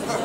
「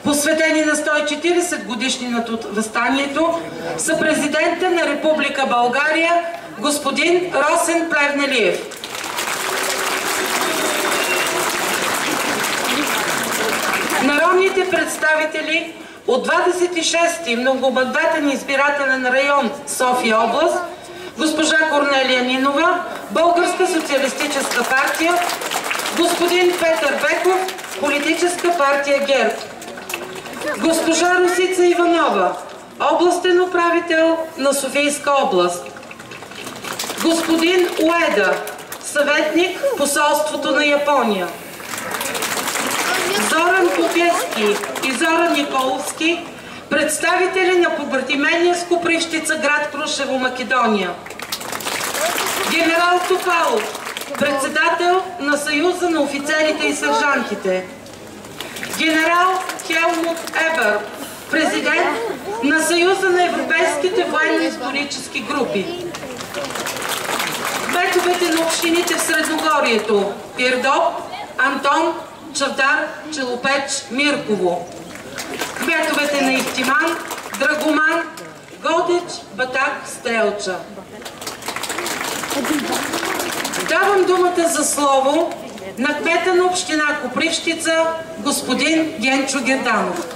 посветени на 140 годишнината от въстанието, са президента на Република България господин Росен Плевнелиев. Народните представители от 26-ти многомандатен избирателен район София област, госпожа Корнелия Нинова, Българска социалистическа партия, господин Петър Беков, Политическа партия ГЕРБ, госпожа Росица Иванова, областен управител на Софийска област, господин Уеда, съветник в посолството на Япония, Зоран Попевски и Зоран Николовски, представители на побратимения с Копривщица, град Крушево, Македония, генерал Топалов, председател на Съюза на офицерите и сержантите, генерал Хелмут Ебер, президент на Съюза на европейските военно-исторически групи, кметовете на общините в Средногорието Пирдоп, Антон, Чавдар, Челопеч, Мирково, кметовете на Ихтиман, Драгоман, Годич, Батак, Стрелча. Давам думата за слово на кмета на община Копривщица, господин Генчо Герданов.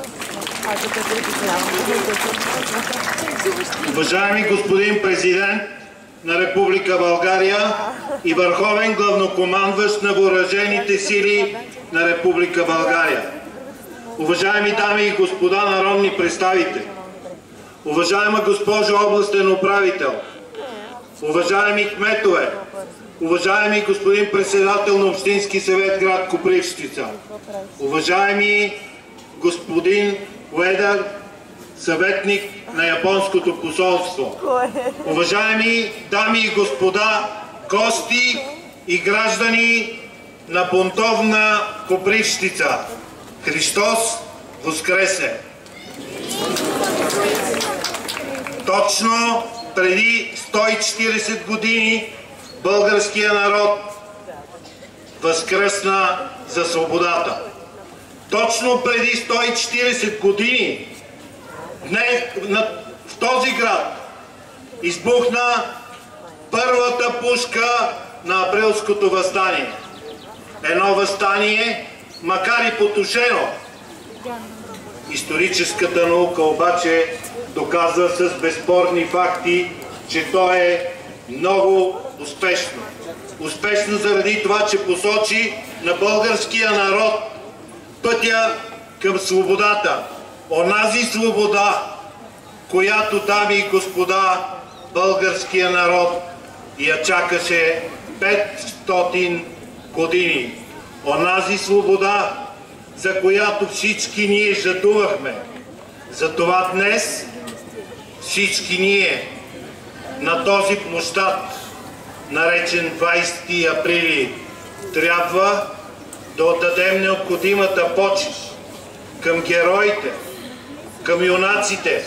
Уважаеми господин президент на Република България и върховен главнокомандващ на въоръжените сили на Република България, уважаеми дами и господа народни представители, уважаема госпожо областен управител, уважаеми кметове, уважаеми господин председател на Общински съвет град Копривщица, уважаеми господин Уедър, съветник на Японското посолство, уважаеми дами и господа, гости и граждани на бунтовна Копривщица, Христос Воскресе! Точно преди 140 години българския народ възкръсна за свободата. Точно преди 140 години в този град избухна първата пушка на Априлското въстание. Едно въстание, макар и потушено. Историческата наука обаче доказва с безспорни факти, че то е много успешно. Успешно заради това, че посочи на българския народ пътя към свободата. Онази свобода, която, дами и господа, българския народ я чакаше 500 години. Онази свобода, за която всички ние жадувахме. Затова днес всички ние на този площад, наречен 20 априли, трябва да отдадем необходимата почит към героите, към юнаците,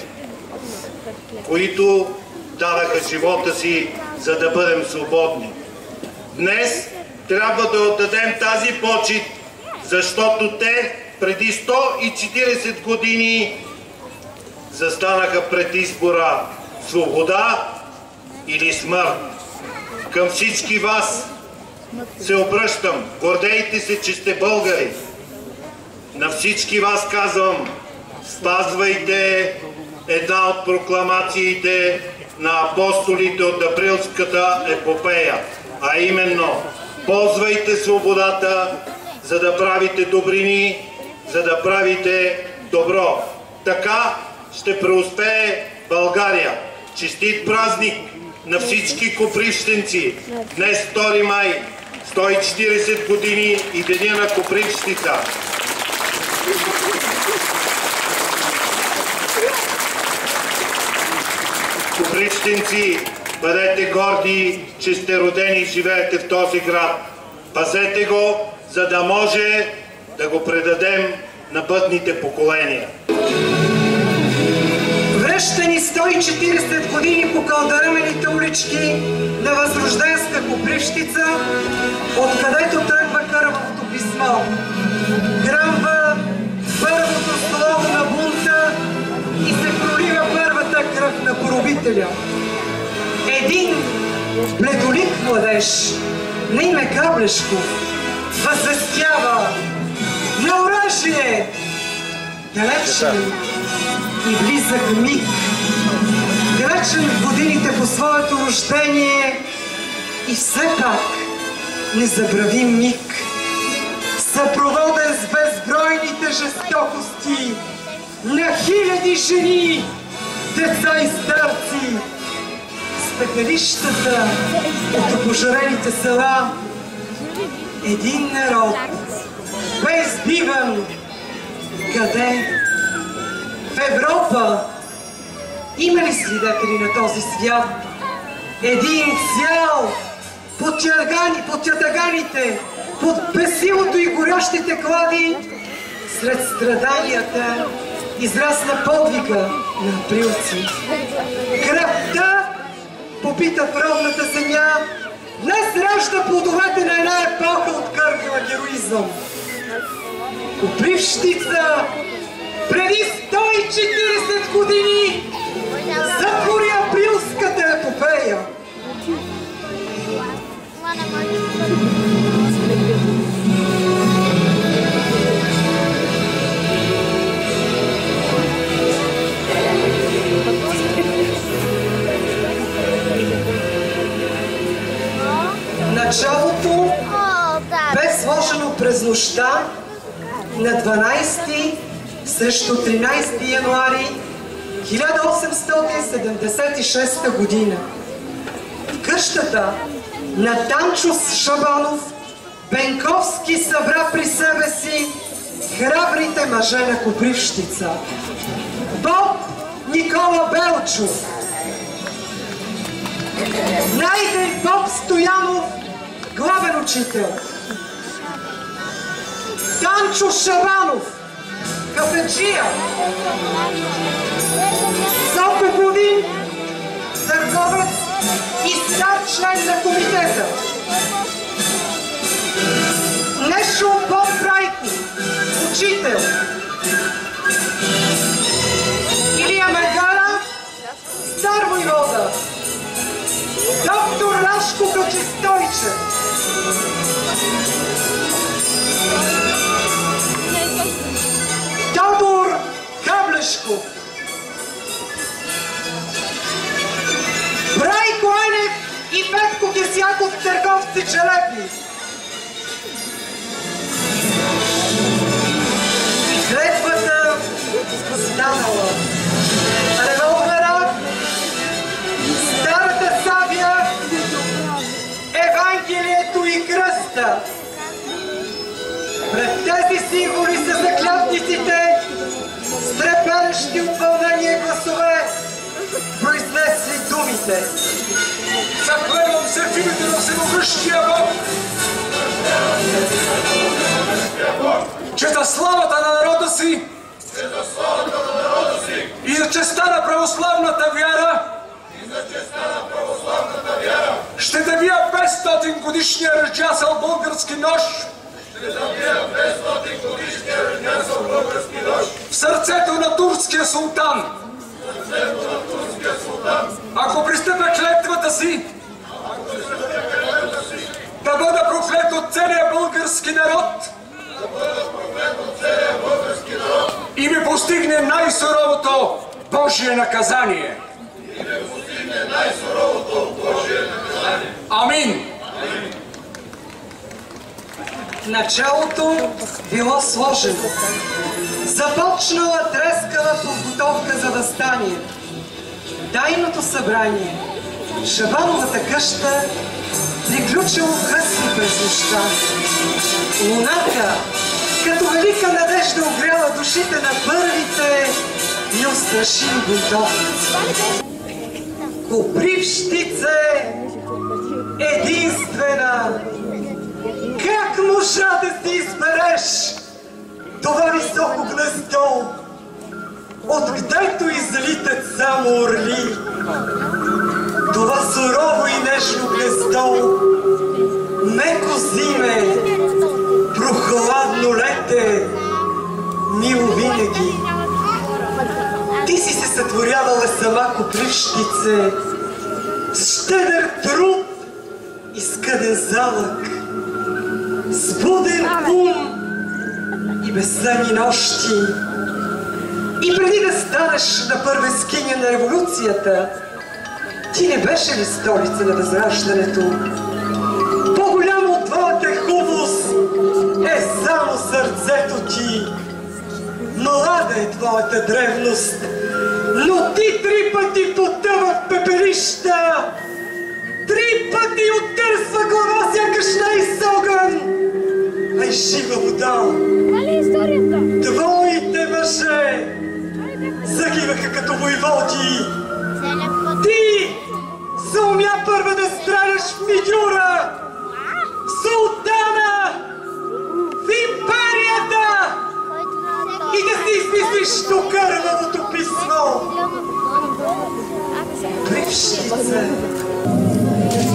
които дадаха живота си, за да бъдем свободни. Днес трябва да отдадем тази почит защото те преди 140 години застанаха пред избора свобода или смърт. Към всички вас се обръщам. Гордейте се, че сте българи. На всички вас казвам, спазвайте една от прокламациите на апостолите от Априлската епопея, а именно ползвайте свободата, за да правите добрини, за да правите добро. Така ще преуспее България. Честит празник на всички копривщенци! Днес 2 май, 140 години и деня на Копривщица. Копривщенци, бъдете горди, че сте родени и живеете в този град. Пазете го, за да може да го предадем на бъдните поколения. Връщани 140 години по кълдърмените улички на възрожденска Копривщица, откъдето тръгва кървавото писмо. Гръмва първото слово на бунта и се пролива първата кръв на поробителя. Един бледолик младеж на име Каблешков възвестява: на оръжие! Далечен и близък миг, далечен в годините по своето рождение и все пак незабравим миг, съпроводен с безбройните жестокости на хиляди жени, деца и старци, с пепелищата от опожарените села. Един народ бездивен. Къде? В Европа има ли свидетели на този свят? Един цял под ятаганите, под бесилото и горящите клади, сред страданията израсна подвига на априлци. Кръвта, попита в родната земя, днес ражда плодовете на една епоха от кървава героизъм. Копривщица преди 140 години затвори априлската епопея. Началото бе сложено през нощта на 12 срещу 13 януари 1876 година. В къщата на Танчо Шабанов Бенковски събра при себе си храбрите мъже на Копривщица. Боб Никола Белчов, Найден Боб Стоянов, главен учител, Танчо Шабанов, кафеджия, Соко Будин, търговец и стар член на комитета, Нешо Боб Райко, учител, Илия Мегара, стар войвода, доктор Рашко Гачистойчев, Тодор Каблешков, Брайко Енев и Петко Кисяков, търговци челепи. И клетвата станала. Револвера, старата сабя, Евангелието и кръста. Пред тези символи са заклятниците, с треперещи от вълнение гласове, произнесли думите: заклевам се в името на всемогъщия Бог, че за славата на народа си и за честта на православната вяра ще давия 500 годишния ръждясал български нож сърцето на турския султан. Ако пристъпя клетвата си, да бъда проклет от целия български народ и ми постигне най-суровото Божие наказание. Амин. Началото било сложено. Започнала трескава подготовка за въстание. Тайното събрание, Шабановата къща, приключило късно през нощта. Луната, като велика надежда, огряла душите на първите неустрашими бунтовници. Копривщице, единствена, как можа да си избереш това високо гнездо, откъдето излитат само орли? Това сурово и нежно гнездо, меко зиме, прохладно лете, мило винаги. Ти си се сътворявала сама, Копривщице, с щедър труд и скъден залък, с буден ум и безсънни нощи. И преди да станеш на първескиня на революцията, ти не беше ли столица на възраждането? По-голямо от твоята хубост е само сърцето ти. Млада е твоята древност, но ти 3 пъти потъва в пепелища, 3 пъти оттърсва глава, сякаш не из огън, а и жива вода. Твоите мъже загиваха като войводи. Ти съумя първа да страдаш в Мидюра, султана, в империята и да си измислиш до кървавото писмо. Копривщице,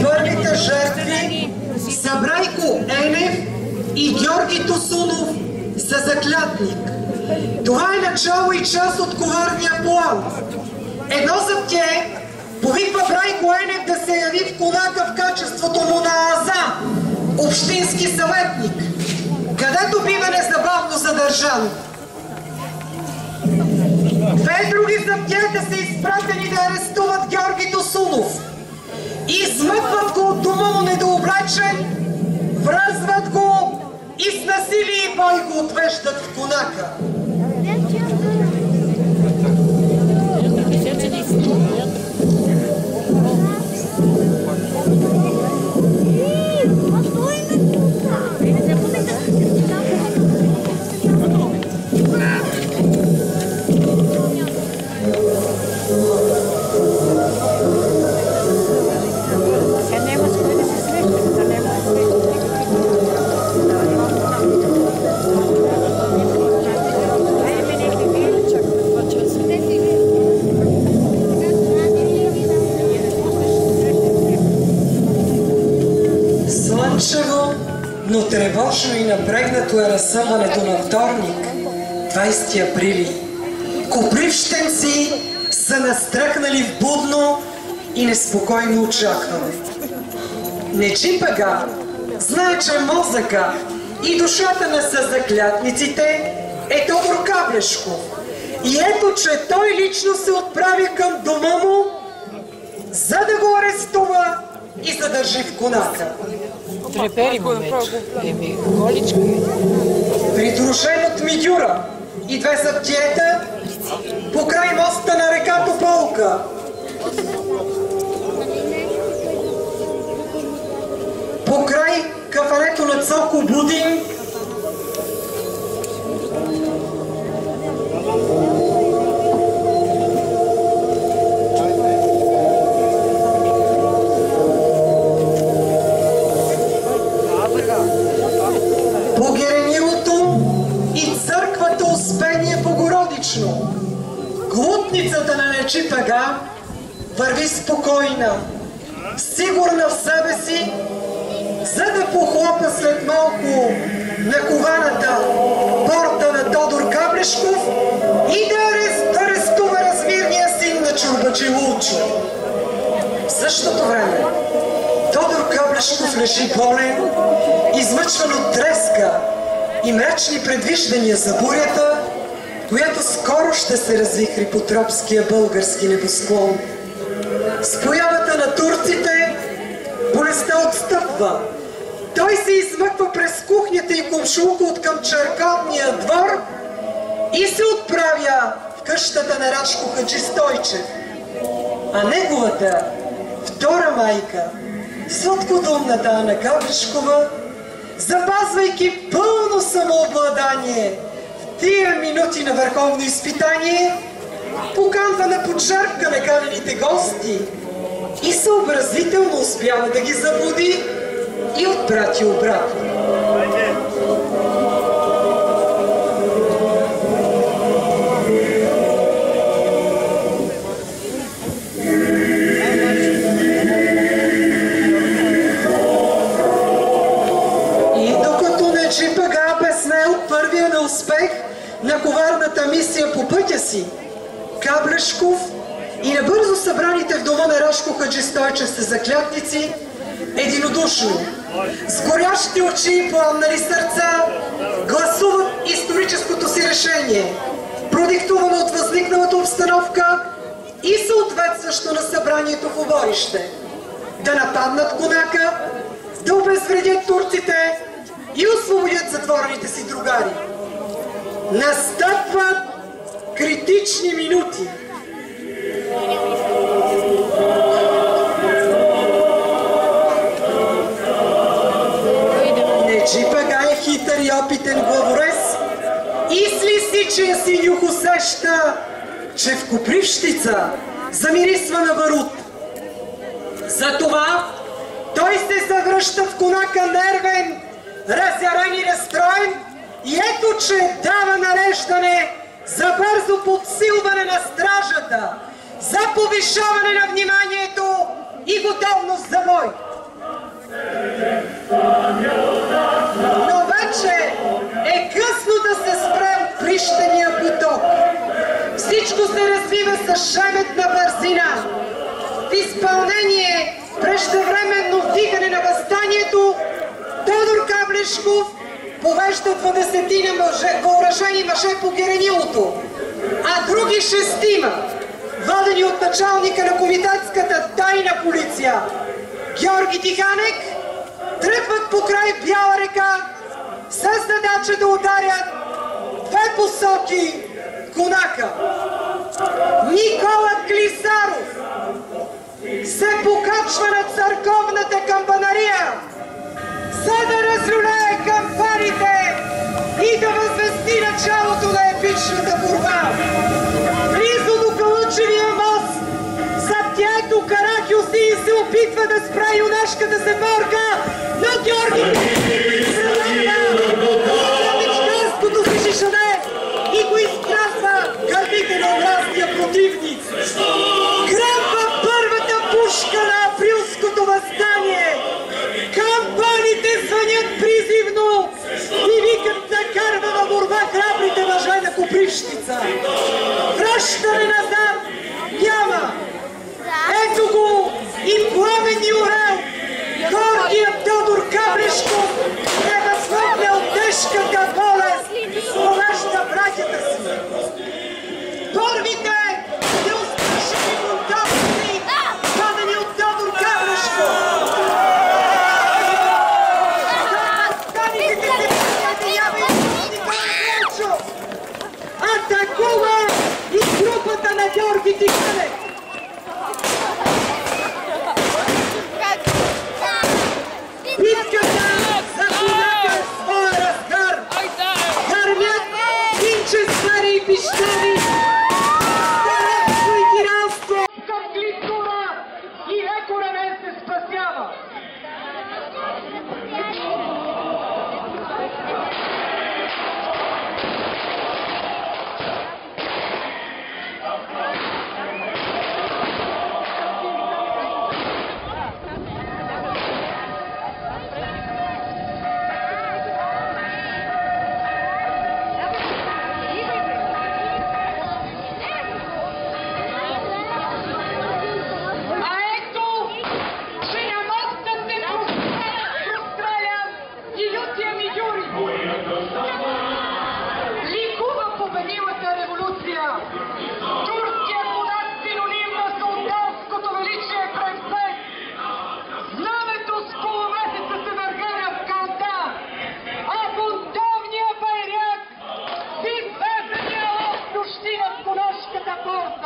първите жертви са Брайко Енев и Георги Тосунов са заклятник. Това е начало и част от коварния план. Едно заптие повиква Брайко Енев да се яви в Конака в качеството му на Аза, общински съветник, където бива незабавно задържан. 2 други заптиета са изпратени да арестуват Георги Тосунов. Измъкват го от дома му недооблечен, връзват го и с насилие и бой го отвеждат в Конака. Но тревожно и напрегнато е разсъмването на вторник, 20 априли. Копривщенци са настръхнали в будно и неспокойно очакване. Нечипага знае, че мозъка и душата на съзаклятниците е Тодор Каблешков. И ето, че той лично се отправи към дома му, за да го арестува и задържи в Конака. Придружен от Мидюра и 2 заптиета покрай моста на река Тополка. Покрай кафенето на Цоко Будин. По Геренилото и църквата Успение Богородично. Глутницата на Нечипага върви спокойна, сигурна в себе си, за да похлопа след малко на кованата порта на Тодор Каблешков Хаджилулчо. В същото време Тодор Каблешков лежи болен, измъчван от треска и мрачни предвиждания за бурята, която скоро ще се развихри по тропския български небосклон. С появата на турците болестта отстъпва. Той се измъква през кухнята и комшулка от към черкотния двор и се отправя в къщата на Рашко Хаджи Стойчев. А неговата втора майка, сладкодумната Ана Каблешкова, запазвайки пълно самообладание в тия минути на върховно изпитание, поканва на почерпка неканените гости и съобразително успява да ги забуди и отпрати обратно. И докато Неджип Ага безсмел първия на успех на коварната мисия по пътя си, Каблешков и набързо събраните в дома на Рашко Хаджи Стойчев са заклятници единодушно, с горящи очи и пламнали сърца, гласуват историческото си решение, продиктувано от възникналата обстановка и съответстващо на събранието в оборище. Да нападнат Конака, да обезвредят турците и освободят затворените си другари. Настъпват критични минути. Неджип Ага е хитър и опитен главорез и с лисичия си нюх усеща, че в Копривщица замирисва на барут. Затова той се завръща в Конака нервен, разярен и разстроен и ето, че дава нареждане за бързо подсилване на стражата, за повишаване на вниманието и готовност за бой. Но вече е късно да се спре от прищения поток. Всичко се развива с шеметна бързина. В изпълнение преждевременно вдигане на въстанието, Тодор Каблешков повежда 20 въоръжени мъже по Геренилото, а други 6, водени от началника на комитетската тайна полиция Георги Тиханек, тръгват по край Бяла река с задача да ударят две посоки Конака. Никола Клисаров се покачва на църковната камбанария, за да разлюлее кампаните и да възвести началото на епичната борба. Близо до Калъчевия мост, Саптието Карахюсин се опитва да спре юнашката сепорка, но Георги Мечкарското си шишане и го изтрасва гърдите на властия противник. Гръмва първата пушка на априлското въстание. Кампаните звънят призивно и викат за кървава борба храбрите мъже на Копривщица. Връщане назад няма. Ето го и пламенни орел. Гордият Тодор Каблешков е възхвърля от тежката болест, повежда братята си. Първите неустрашени бунтовници, водени от Тодор Каблешков. Атакува и групата на Георги Тиханек. Битката за Конака е в своя разгар. Гърмят кинчестари и пищари, старецко и тиранство към клитура и леко рамен се спасява.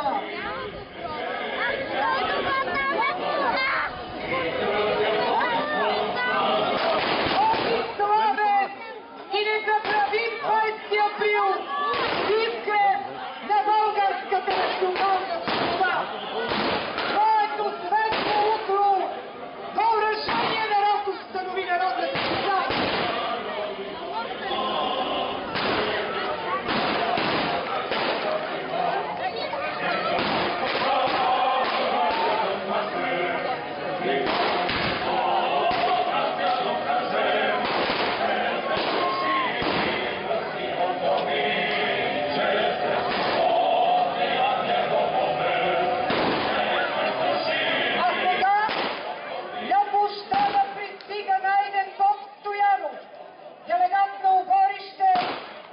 това. Славе и незабравим 20 април, изгрев на българската национална свобода. Твоето светло утро, въоръжение народ установи народът свобода. Делегат на Оборище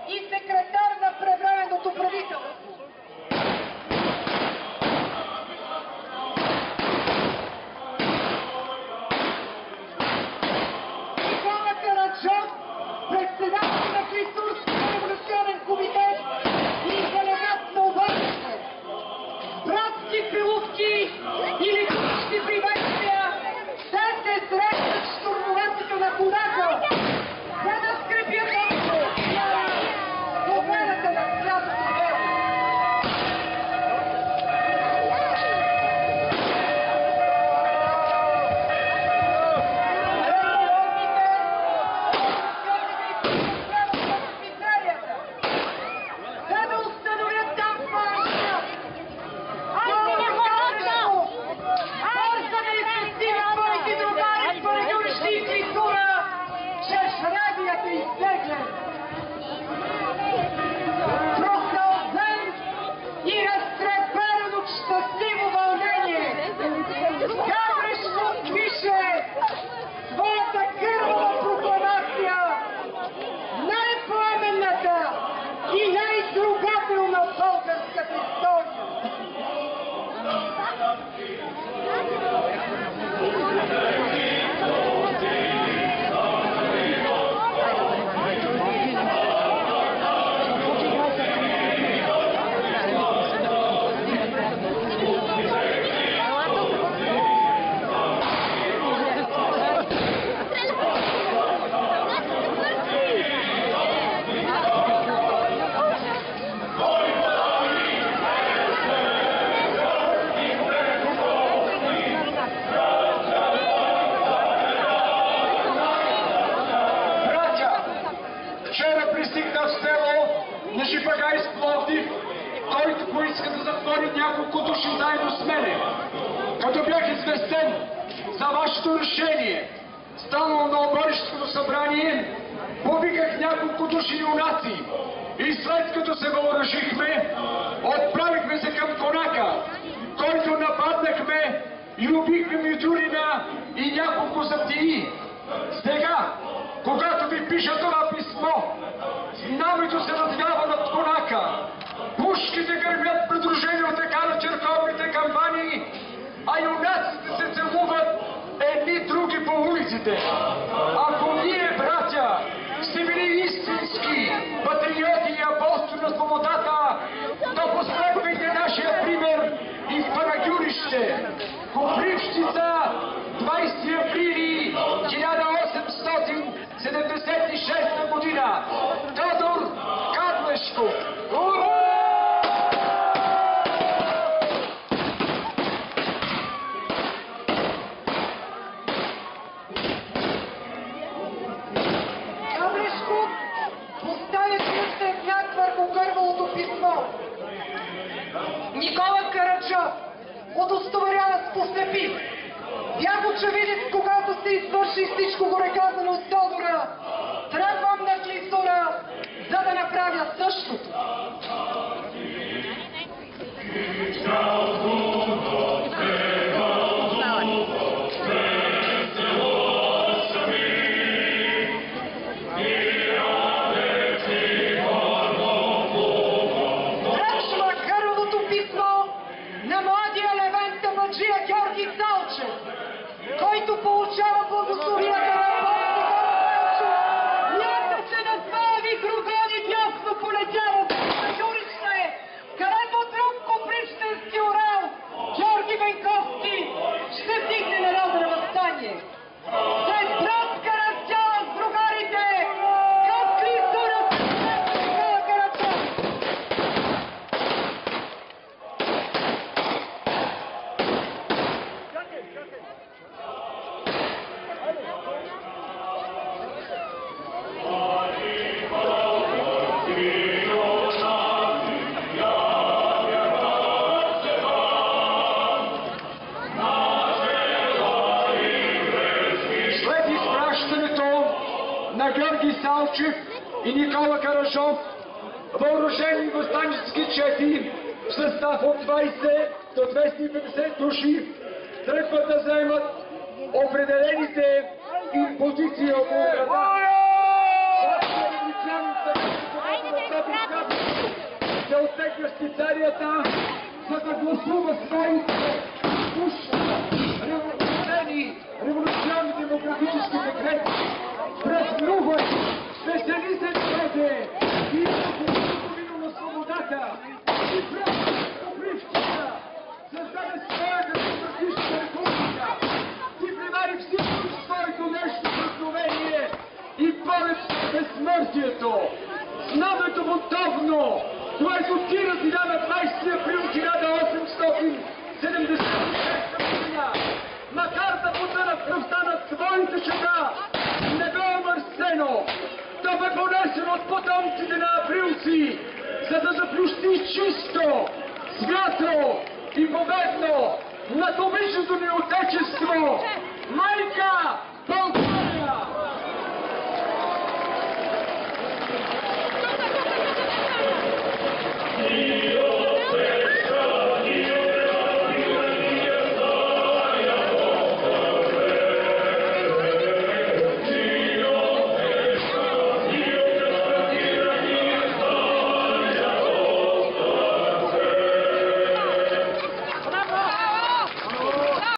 и секретар на превременното правителство. Никола Караджов, председател на Клисурския революционен комитет и делегат на Оборище. Братски пилувки и лични приветствия ще се срещат щурмоватите на Конака, за да скрепят победата на святото дело. За да установят там марша. Бързаме и спестим своите другари, парадюрищи и Клисура, че жребият е изтеглен. Прохладен и разтреперен от щастливо вълнение, Габрешко пише своята кървава прокламация, най-пламенната и най-трогателна в българската история. Шипагай с Пловдив, който поиска да затвори няколко души заедно с мене. Като бях известен за вашето решение, станало на Оборището събрание, повиках няколко души юнаци и след като се въоръжихме, отправихме се към Конака, който нападнахме и убихме Мюдюрина и няколко заптии. Сега, когато ви пиша това писмо, знамето се надвява над Конака, пушките гърмят придружени от така на черковните камбани, а юнаците се целуват едни други по улиците. Ако ние, братя, сте били истински патриоти и апостоли на свободата, то последвайте нашия пример и в Панагюрище, Копривщица, 20 априли 1876 година. Тодор Кадлешков. Ура! Кадлешков поставя кръстен знак върху гърбалото писмо. Никола Караджов удостоверява с послепит. Бях очевидец, когато се извърши всичко горе казано от Тодора. Тръгвам на Клисура, за да направя същото. Тръчва кървавото писмо на младия Левента Маджия Георги Салчев, който получава благословията на Бог Колчев и Никола Карашов, въоръжени въстанически чети в състав от 20 до 250 души, тръгват да заемат определените им позиции около града. Се оттегля Швейцарията, за да гласува своите революционни демократически декрети. Празнуват, весели се двете и половина на свободата и просто Копривщина създаде своята демократична република и привари всичко в своето нещо вдъхновение и борец безсмъртието. Знамето бунтовно, което ти разида на 20 април 1876 година, макар да потъна в кръвта на своите чета, не бе омърсено, да бе понесено от потомците на априлци, за да заплющи чисто, святло и победно над обичното ни отечество. Майка, България!